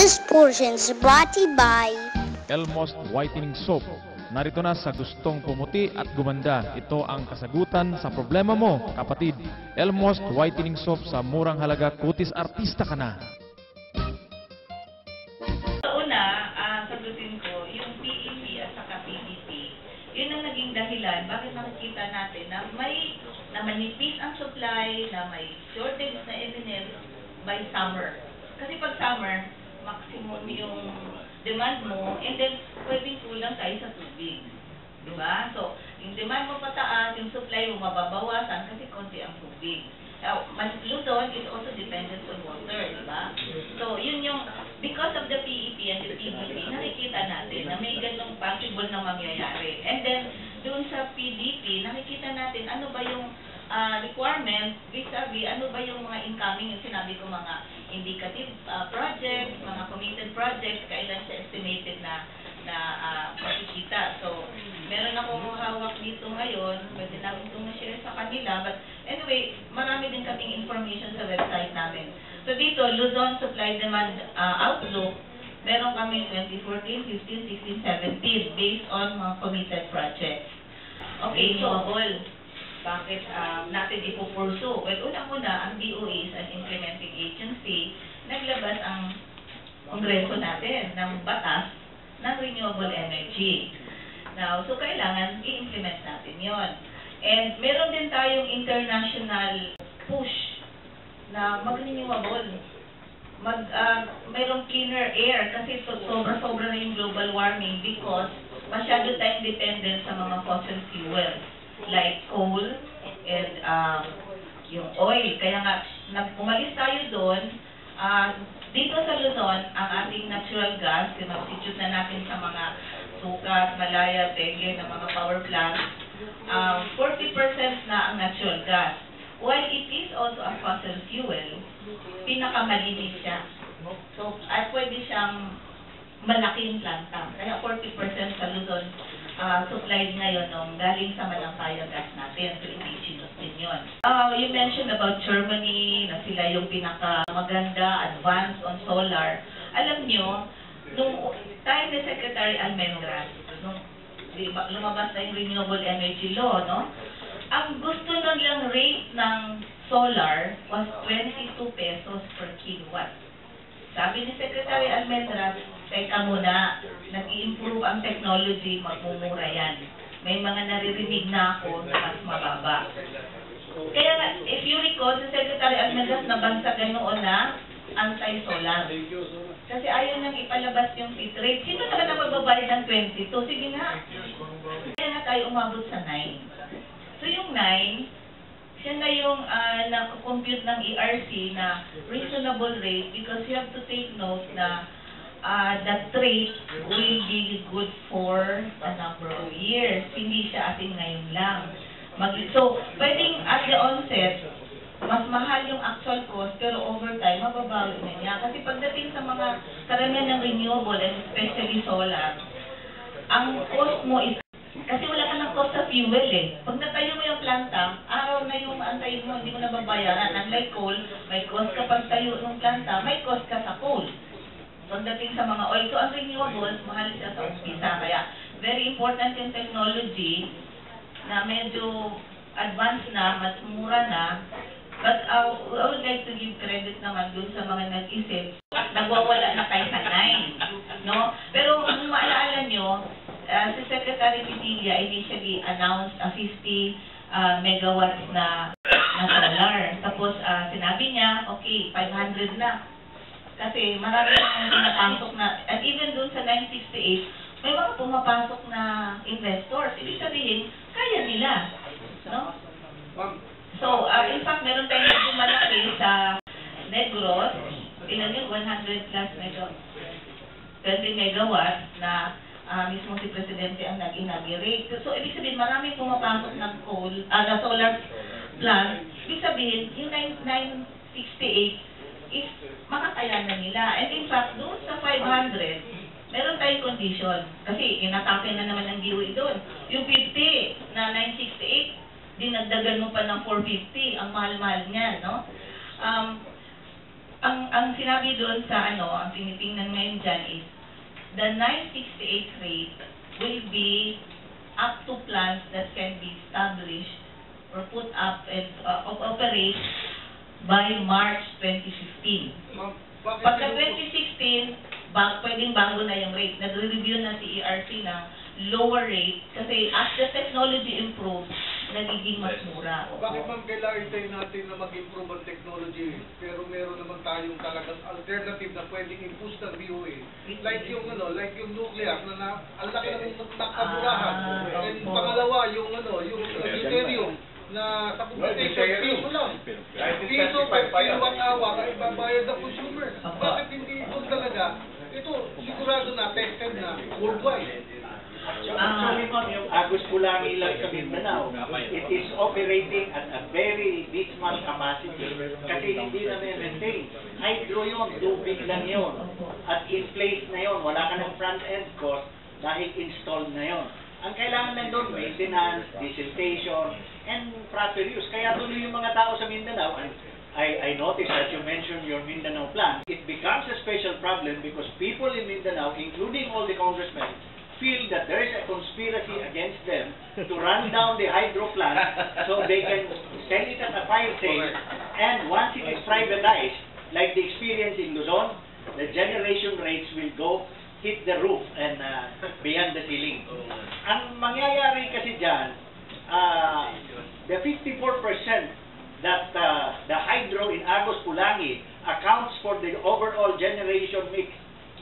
This portion is brought to you by Elmost Whitening Soap. Narito na sa gustong pumuti at gumanda. Ito ang kasagutan sa problema mo, kapatid. Elmost Whitening Soap sa murang halaga, kutis artista ka na. Una, sagutin ko, yung PEP at saka PDP, yun ang naging dahilan bakit nakikita natin na manipis ang supply, na may shortage na evidence by summer. Kasi pag summer, maximum yung demand mo, and then pwedeng kulang tayo sa tubig. Diba? So, yung demand mo pataas, yung supply mo mababawasan kasi konti ang tubig. Now, Luzon is also dependent on water, diba? So, yun yung, because of the PEP and the PDP, nakikita natin na may ganong possible na mangyayari. And then, doon sa PDP, nakikita natin ano ba yung requirements, vis-a-vis, ano ba yung mga incoming, yung sinabi ko mga indicative projects, mga committed projects, kailan siya estimated na makikita. So, meron akong hawak dito ngayon, pwede namin itong ma-share sa kanila, but anyway, marami din kaming information sa website namin. So dito, Luzon Supply Demand Outlook, meron kami 2014, 15, 16, 17 based on mga committed projects. Okay, so bakit natin ipupursu? Well, unang-una, ang DOE is an implementing agency. Naglabas ang Kongreso natin ng batas ng renewable energy. Now, so kailangan i-implement natin yon. And meron din tayong international push na mag-renewable. Mayroong cleaner air kasi sobra-sobra na yung global warming because masyado tayong dependent sa mga fossil fuels like coal and yung oil. Kaya nga, umalis tayo doon. Dito sa Luzon, ang ating natural gas, sinubstitute na natin sa mga Sukat, Malaya, Tege, na mga power plants, 40% na ang natural gas. While it is also a fossil fuel, pinakamalinis siya. So, pwede siyang malaking planta. Kaya 40% sa Luzon supplied ngayon nung galing sa Malampaya gas natin. So, indigenous din yun. You mentioned about Germany, na sila yung pinakamaganda, advanced on solar. Alam nyo, nung time ni Secretary Almendras, nung lumabas na yung Renewable Energy Law, no? Ang gusto nilang rate ng solar was 22 pesos per kilowatt. Sabi ni Secretary Almendras, teka muna, nag-i-improve ang technology, magmumura yan. May mga naririnig na ako na mas mababa. Kaya nga, if you recall, si Secretary Almendras nabansagan noon na anti-solar. Kasi ayaw niyang ipalabas yung pit rate. Sino naman ang magbabayad ng 22? Sige nga. Kaya nga tayo umabot sa 9. So yung 9, siya na yung nakukompute ng ERC na reasonable rate because you have to take note na that rate will be good for a number of years. Hindi siya ating ngayon lang. So, pwedeng at the onset, mas mahal yung actual cost, pero over time, mababawi na niya. Kasi pagdating sa mga karamihan ng renewable, and especially solar, ang cost mo is, kasi wala ka ng cost sa fuel eh. Pag natayo mo yung planta, araw na yung antayin mo, hindi mo nababayaran. Unlike coal, may cost ka pag tayo ng planta, may cost ka sa coal. Pagdating sa mga oil, so ang renewables, mahal siya sa umpisa. Kaya, very important yung technology na medyo advanced na, mas mura na. But I would like to give credit naman dun sa mga nag-isip. Nagwawala na kayo sa 9. No? Pero kung maalala nyo, si Secretary Pitilla initially announced a 50 megawatts na solar. Tapos sinabi niya, okay, 500 na. Kasi marami na pinapasok na, at even dun sa 968, may mga pumapasok na investors. Ibig sabihin, kaya nila. No? So, in fact, meron tayong malaki sa Negros, ilan yun, 100 plus 20 megawatts na mismo si Presidente ang nag-inaugurate. So, ibig sabihin, marami pumapasok ng coal, na solar plant. Ibig sabihin, yung 968 is makakayanan nila. And in fact, doon sa 500, meron tayong condition. Kasi inatake na naman ang DOE doon. Yung 50 na 968, dinagdagan mo pa ng 450. Ang mahal-mahal niya, no? ang sinabi doon sa ang tinitingnan ngayon dyan is, the 968 rate will be up to plants that can be established or put up and operate by March 2015. Pagka 2016, pwedeng bago na yung rate. Nag-review na si ERC ng lower rate kasi as the technology improves, nagiging mas mura. Bakit ma'am kailangan tayo natin na mag-improve ang technology pero meron naman tayong talagang alternative na pwedeng i-boost ng BOA? Like yung nuclear na ang laki ng nakaburahan. And pangalawa yung deuterium na sa computation piso lang. Piso per kilowatt-hour ang ibabayad ng consumer. Bakit hindi ito talaga? Ito sigurado na tested na worldwide. Actually, ma'am, yung Agus Pulangi lang sa Mindanao, it is operating at a very dismal capacity kasi hindi na maintain. Hydro yun, tubig lang yun. At in place na yun, wala ka ng front-end cost dahil installed na yun. Ang kailangan lang doon, maintenance, desiltation, and proper use. Kaya tuloy yung mga tao sa Mindanao, I noticed that you mentioned your Mindanao plan. It becomes a special problem because people in Mindanao, including all the congressmen, feel that there is a conspiracy against them to run down the hydro plant so they can sell it at a fire sale, and once it is privatized, like the experience in Luzon, the generation rates will go hit the roof and beyond the ceiling. Ang mangyayari kasi dyan, the 54% that the hydro in Agus Pulangi accounts for the overall generation mix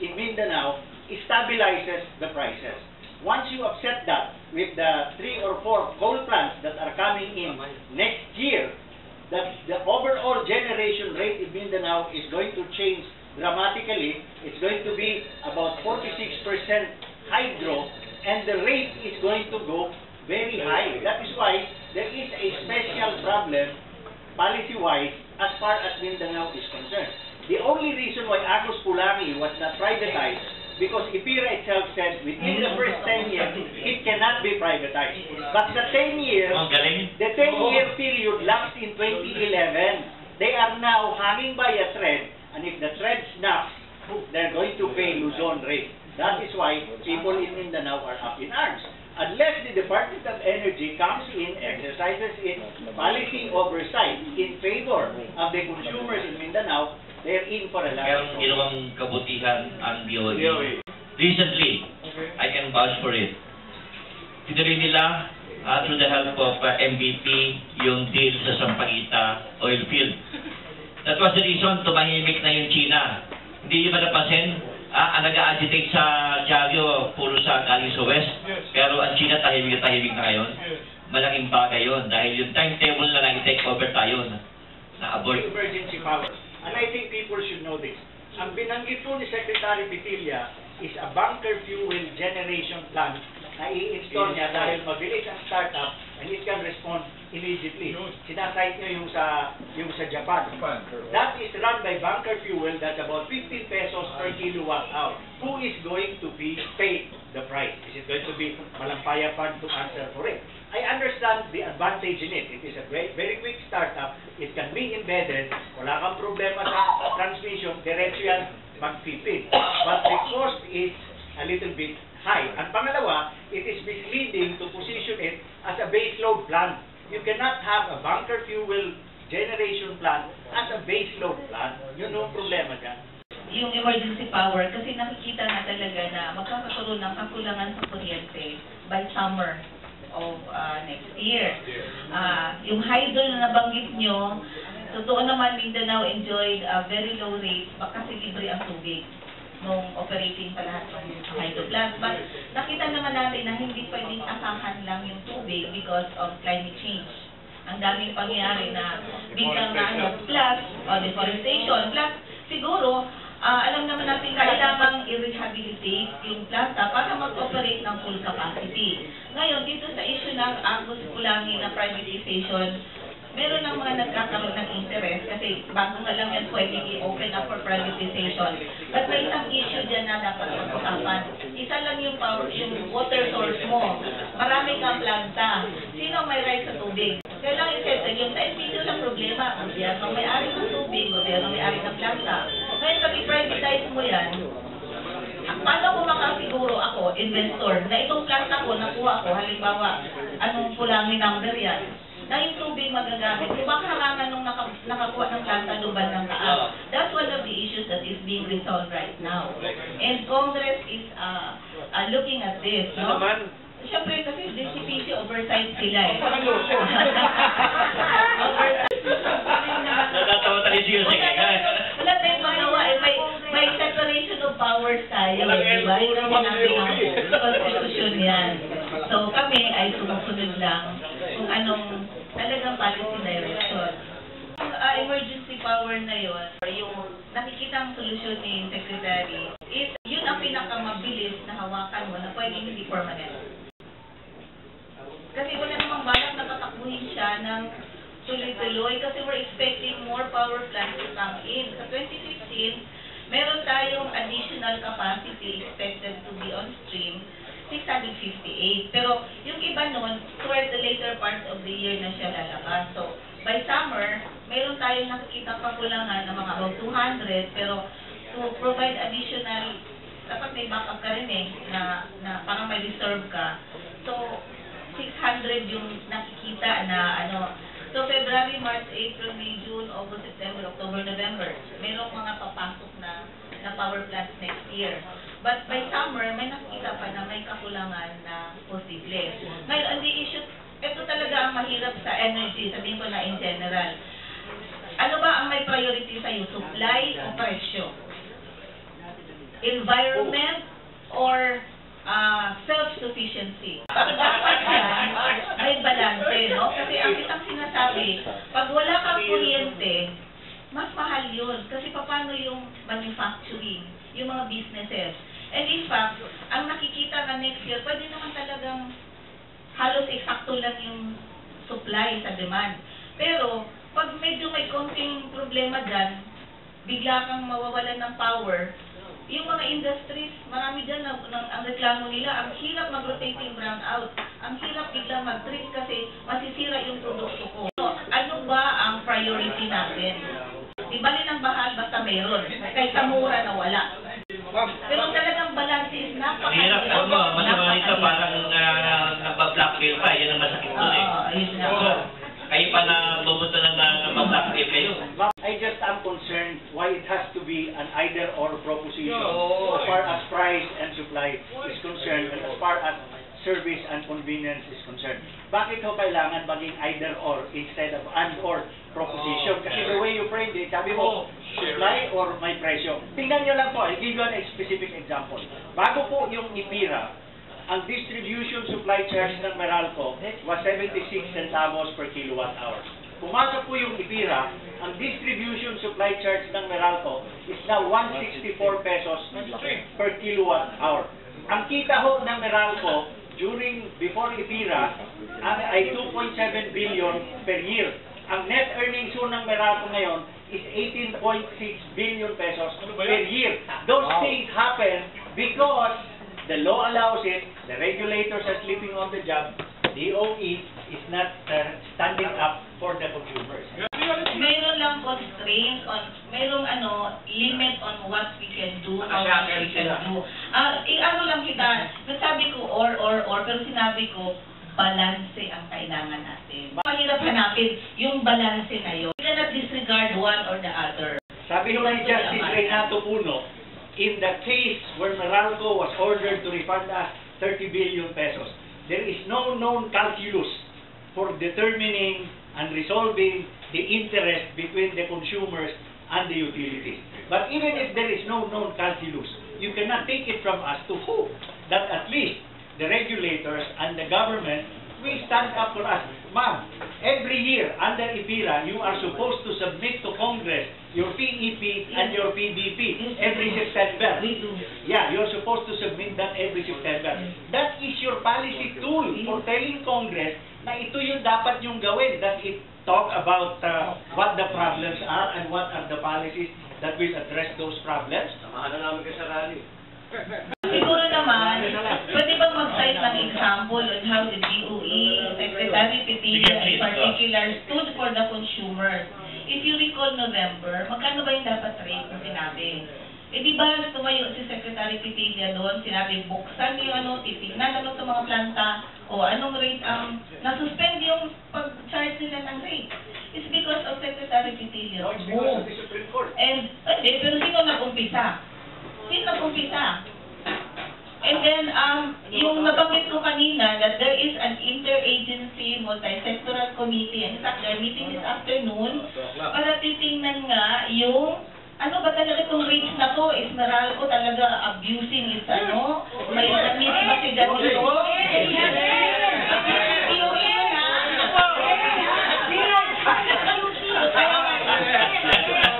in Mindanao stabilizes the prices. Once you offset that with the 3 or 4 coal plants that are coming in next year, the overall generation rate in Mindanao is going to change dramatically. It's going to be about 46% hydro, and the rate is going to go very high. That is why there is a special problem policy-wise as far as Mindanao is concerned. The only reason why Agus Pulangi was not privatized because IPIRA itself said within the first 10 years, it cannot be privatized. But the 10-year period lapsed in 2011. They are now hanging by a thread, and if the thread snaps, they're going to pay Luzon rate. That is why people in Mindanao are up in arms. Unless the Department of Energy comes in, exercises its policy oversight in favor of the consumers in Mindanao, they're in for a lot. Merong ginawang kabutihan ang BOE. Recently, I can vouch for it. Tinuloy nila through the help of MVP yung deal sa Sampaguita oil field. That was the reason tumahimik na yung China. Hindi ba napansin? Ang nag-agitate sa Diageo, puro sa galing sa West. Pero ang China tahimik na ngayon. Malaking bagay yun dahil yung timetable na nag-take over tayo na-abort. Emergency powers. And I think people should know this. Ang binanggit po ni Secretary Pitilla is a bunker fuel generation plant na i-install niya dahil mabilis ang startup and it can respond immediately. Sinasite niyo yung sa Japan. That is run by bunker fuel that's about 15 pesos per kilowatt hour. Who is going to pay the price? Is it going to be Malampaya Fund to answer for it? I understand the advantage in it. It is a very quick startup. It can be embedded. Wala kang problema sa transmission. Diretso yan mag-feed. But the cost is a little bit high. And pangalawa, it is misleading to position it as a base load plant. You cannot have a bunker fuel generation plant as a base load plant. Yun ang problema dyan. Yung emergency power, kasi nakikita na talaga na magkakaroon ng kakulangan sa kuryente by summer of next year. Yung hydro na nabanggit nyo, totoo naman Mindanao enjoyed a very low rate kasi libre ang tubig nung operating pa lahat ng hydro plants. But nakita naman natin na hindi pwedeng asahan lang yung tubig because of climate change. Ang daming pangyayari na biglang plus deforestation, plus siguro alam naman natin kailangang i-rehabilitate yung planta para mag-operate ng full capacity. Ngayon, dito sa issue ng Agus Pulangi na privatization, meron ng mga nagkakaroon ng interest kasi bago nga lang yan pwede i-open up for privatization. But may isang issue dyan na dapat pag-usapan. Isa lang yung water source mo. Marami kang planta. Sino may right sa tubig? lang i-settle yun. Sa NPC lang problema. Gobyerno may-ari ng tubig, gobyerno may-ari ng planta. Ngayon, pag i-privatize mo yan, paano ko makasiguro ako, investor, na itong planta ko, nakuha ko, halimbawa, anong pulangin number yan, na yung tubig magagamit. Kung baka harangan nung nakakuha ng planta luban ng taas. That's one of the issues that is being resolved right now. And Congress is looking at this, no? Siyempre kasi DCPC oversight sila eh. Natatawa tayo siya Wala tayong magawa eh. May separation of powers tayo eh. Diba? Yun ang sinabi ng Constitution yan. So kami ay sumusunod lang kung anong talagang policy direction. Yung emergency power na yun, yung nakikitang solusyon ni Secretary, is yun ang pinakamabilis na hawakan mo na pwedeng hindi permanent. Kasi wala namang balak na patakbuhin siya ng tuloy-tuloy kasi we're expecting more power plants to come in. Sa 2016, meron tayong additional capacity expected to be on stream, 658. Pero yung iba nun, toward the later part of the year na siya lalabas. So, by summer, meron tayong nakikita kakulangan ng mga about 200, pero to provide additional, dapat may backup ka rin eh, na parang may reserve ka. So, 600 yung nakikita na ano. So, February, March, April, May, June, August, September, October, November, merong mga papasok na power plants next year. But by summer, may nakikita pa na may kakulangan na posible. Ngayon, the issue, ito talaga ang mahirap sa energy, sabihin ko na in general. Ano ba ang may priority sa'yo? Supply o presyo? Environment or self-sufficiency? Dapat yan, may balanse, no? Kasi ang kitang sinasabi, pag wala kang kuryente, mas mahal yun. Kasi paano yung manufacturing, yung mga businesses. And in fact, ang nakikita na next year, pwede naman talagang halos eksakto lang yung supply sa demand. Pero, pag medyo may konting problema dyan, bigla kang mawawalan ng power, yung mga industries, marami dyan ang reklamo nila, ang hirap mag-rotating brownout, ang hirap biglang mag-trip kasi masisira yung produkto ko. So, ano ba ang priority natin? Di bali ng bahal basta meron, kaysa mura na wala. Pero talagang balance is Hirap, alam mo, masama ito parang nagpa-blackmail pa, yan ang masakit doon eh. Ayun na. Kayo pa na bumunta na mag-blackmail kayo. I just am concerned why it has to be an either-or proposition as far as price and supply is concerned and as far as service and convenience is concerned. Bakit ho kailangan maging either-or instead of and-or proposition? Kasi the way you framed it, sabi mo, supply or may presyo. Tingnan nyo lang po, I'll give you a specific example. Bago po yung IPIRA, ang distribution supply charge ng Meralco was 76 centavos per kilowatt hour. Pumasok po yung IPIRA, ang distribution supply charge ng Meralco is now 164 pesos per kilowatt hour. Ang kita ho ng Meralco before IPIRA ay 2.7 billion per year. Ang net earnings ho ng Meralco ngayon is 18.6 billion pesos per year. Those things happen because the law allows it, the regulators are sleeping on the job, DOE is not standing up for the consumers. Mayroon lang constraint on, mayroong limit on what we can do, how much we can do. Ano lang kita, nasabi ko or, pero sinabi ko, balanse ang kailangan natin. Mahirap hanapin yung balanse na yun. We cannot disregard one or the other. Sabi naman ni Justice Renato Puno, in the case where Meralco was ordered to refund us 30 billion pesos, there is no known calculus for determining and resolving the interest between the consumers and the utilities. But even if there is no known calculus, you cannot take it from us to hope that at least the regulators and the government will stand up for us. Ma'am, every year under IPIRA, you are supposed to submit to Congress your PEP and your PDP every September. We do. Yeah, you're supposed to submit that every September. That is your policy tool for telling Congress na ito yung dapat yung gawin. That it talk about what the problems are and what are the policies that will address those problems. Siguro naman, pwede bang mag cite ng example on how the DOE, Secretary Petilla in particular, stood for the consumers. If you recall November, magkano ba yung dapat rate na sinabi? Eh di ba tumayo si Secretary Petilla doon, sinabi buksan yung titignan sa mga planta, o anong rate nasuspend yung pag-charge nila ng rate. It's because of Secretary Petilla's move. And, pero sino nag-umpisa? And then, yung nabanggit ko kanina that there is an interagency, multi-sectoral committee. In fact, they're meeting this afternoon para titingnan nga yung ano ba talaga itong rates na to? Esmeralco talaga abusing its may damit ba si ganito?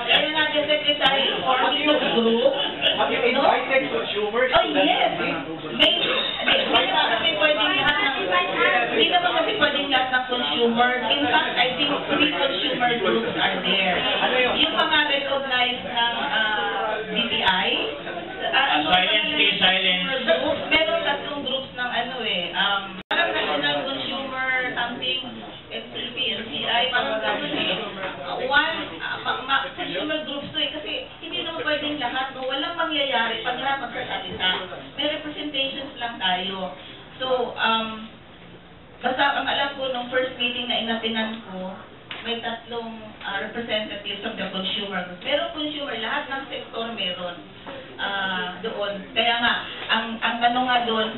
Kaya natin Secretary forming of group. Have you invited consumers? Oh, yes. Hindi naman kasi pwedeng lahat ng consumers. In fact, I think 3 consumer groups are there. Yung mga recognized ng DTI. Silence. Meron 3 groups ng parang National Consumer something, FCP, NCI, parang gano'n consumer groups to kasi hindi naman pwedeng lahat, walang mangyayari pag lahat magsasalita. May representations lang tayo. So, basta ang alam ko nung first meeting na inatinan ko, may 3 representatives of the consumer groups. Pero consumer, lahat ng sektor meron doon. Kaya nga, ang tanong nga doon,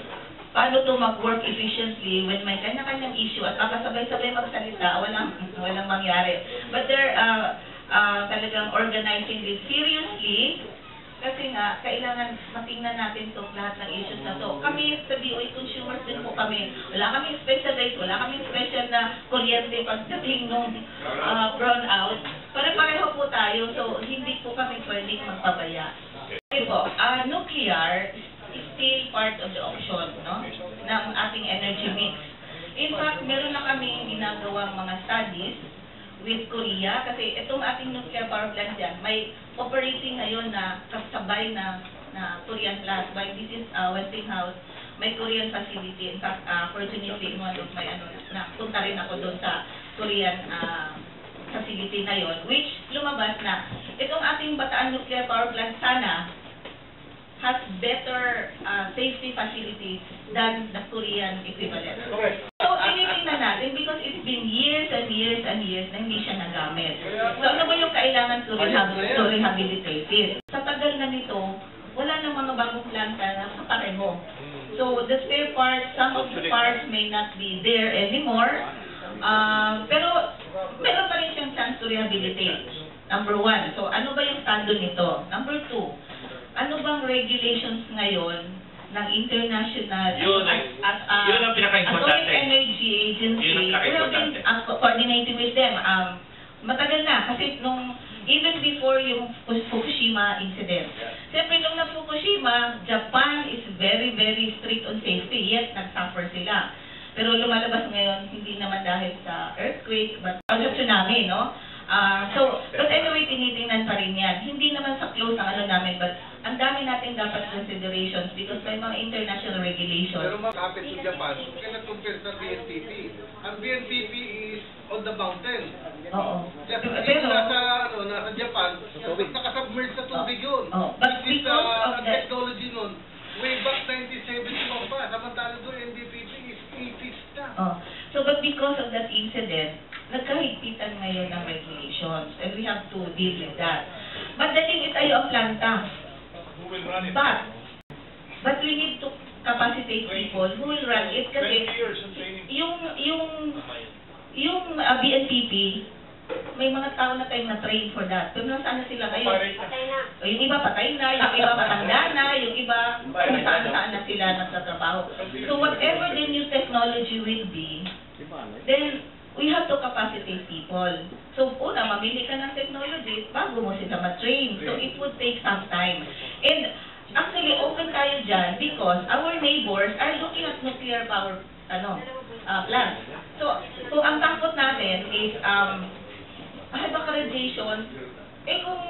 paano to mag-work efficiently when may kanya-kanyang issue at kakasabay-sabay magsalita, walang mangyari. But they're talagang organizing this seriously kasi nga, kailangan matingnan natin itong lahat ng issues na to. Kami sa DOE consumers din po kami. Wala kami special rate, wala kami special na kuryente pagdating nung brownout. Pare-pareho po tayo, so hindi po kami pwedeng magpabaya. Okay po, nuclear is still part of the option, ng ating energy mix. In fact, meron na kami ginagawang mga studies with Korea, kasi itong ating nuclear power plant dyan, may operating ngayon na kasabay na Korean plant. While this is Westinghouse, may Korean facility. In fact, fortunately, in one of my punta rin ako doon sa Korean facility na yon, which lumabas na itong ating Bataan nuclear power plant sana has better safety facilities than the Korean equivalent. So, tinitingnan natin because it's been years and years and years na hindi siya nagamit. So, ano ba yung kailangan to rehabilitate it? Sa tagal na nito, wala nang mga bagong planta na pareho. So, the spare parts, some of the parts may not be there anymore. Pero, meron pa rin siyang chance to rehabilitate. Number 1. So, ano ba yung stando nito? Number 2. Ano bang regulations ngayon ng international yun ang pinaka-importante. Atomic Energy Agency? Yun ang pinaka-importante. We have been coordinating with them. Matagal na kasi even before yung Fukushima incident. Siyempre nung na-Fukushima, Japan is very, very strict on safety, yet nag-suffer sila. Pero lumalabas ngayon, hindi naman dahil sa earthquake, but sa tsunami, but anyway, tinitingnan pa rin yan. Hindi naman sa close ang namin, but ang dami natin dapat considerations because may mga international regulations. Pero makapit sa Japan, kaya compare sa BNPP. Ang BNPP is on the mountain. Oo. Pero nasa Japan, nakasubmerge sa tubig yun. But this is because of ang technology nun, way back 1971 pa, samantala doon NDPP is 80s na. So, but because of that incident, nagkahigpitan ngayon ng regulations and we have to deal with that. Madaling itayo ang planta. But we need to capacitate people who will run it kasi yung BNPP, may mga tao na tayong na-train for that. Pero nasaan na sila ngayon? Yung iba patay na, yung iba matanda na, yung iba kung saan-saan na sila nagtatrabaho. So whatever the new technology will be, then we have to capacitate people. So una, mamili ka ng technology bago mo sila ma-train. So it would take some time. And actually, open tayo dyan because our neighbors are looking at nuclear power plants. So kung ang takot natin is radiation, kung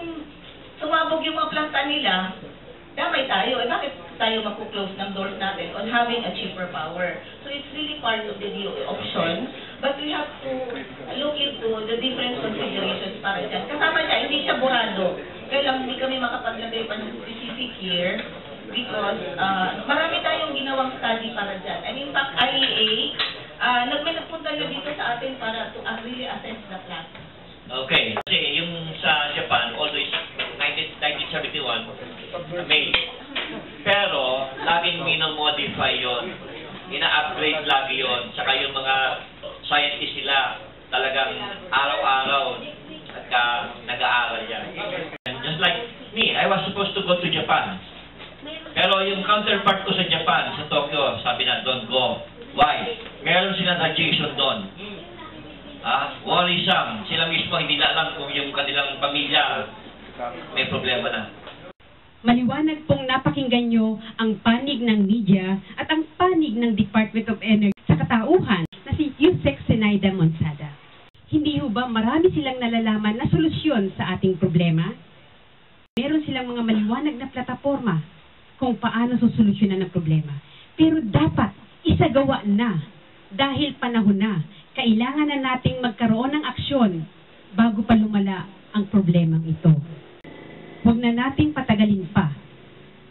sumabog yung mga planta nila, damay tayo. Bakit tayo mag-close ng doors natin on having a cheaper power. So it's really part of the DOE option, but we have to look into the different considerations para dyan. Kasama siya, hindi siya burado. Kaya lang hindi kami makapaglagay pa ng specific year because marami tayong ginawang study para dyan. And in fact, IEA, nagpunta na dito sa atin para to really assess the plan. Okay. Kasi yung sa Japan, although it's 1971, May. Pero, laging minamodify yon, ina-upgrade lagi yon, saka yung mga scientists sila talagang araw-araw nag-aaral yan. And just like me, I was supposed to go to Japan. Pero yung counterpart ko sa Japan, sa Tokyo, sabi na, don't go. Why? Meron silang adjacent doon. Worrisome. Sila mismo hindi na alam kung yung kanilang pamilya may problema na. Maliwanag pong napakinggan nyo ang panig ng media at ang panig ng Department of Energy sa katauhan na si Yusek Zenaida Monsada. Hindi ho ba marami silang nalalaman na solusyon sa ating problema? Meron silang mga maliwanag na plataforma kung paano susolusyonan ang problema. Pero dapat isagawa na dahil panahon na. Kailangan na nating magkaroon ng aksyon bago pa lumala ang problemang ito. Huwag na nating patagalin pa.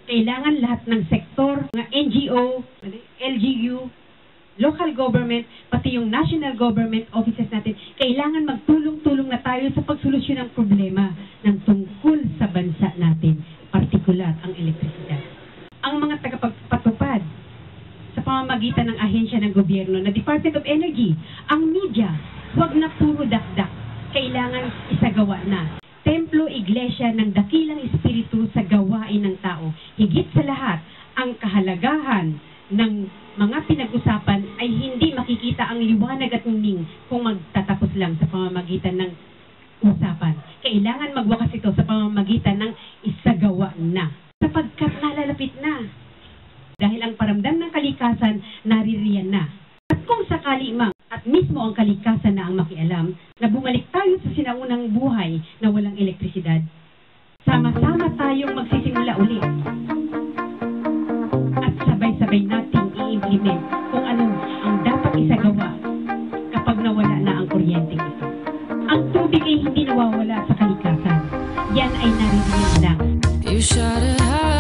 Kailangan lahat ng sektor, mga NGO, LGU, local government, pati yung national government offices natin, kailangan magtulong-tulong na tayo sa pagsolusyon ng problema ng tungkol sa bansa natin, partikular ang elektrisidad. Ang mga tagapagpatupad sa pamamagitan ng ahensya ng gobyerno na Department of Energy, ang media, huwag na puro dakdak. Kailangan isagawa na. Templo, iglesia ng dakilang espiritu sa gawain ng tao. Higit sa lahat, ang kahalagahan ng mga pinag-usapan ay hindi makikita ang liwanag at muning kung magtatapos lang sa pamamagitan ng usapan. Kailangan magwakas ito sa pamamagitan ng isagawa na. Sapagkat nalalapit na. Dahil ang paramdam ng kalikasan naririyan na. At kung sakali mang at mismo ang kalikasan na ang makialam na bumalik tayo sa sinaunang buhay na walang elektrisidad, sama-sama tayong magsisimula ulit. At sabay-sabay nating i-implement kung ano ang dapat isagawa kapag nawala na ang kuryenteng ito. Ang tubig ay hindi nawawala sa kalikasan. Yan ay naririyan lang. You shot it high.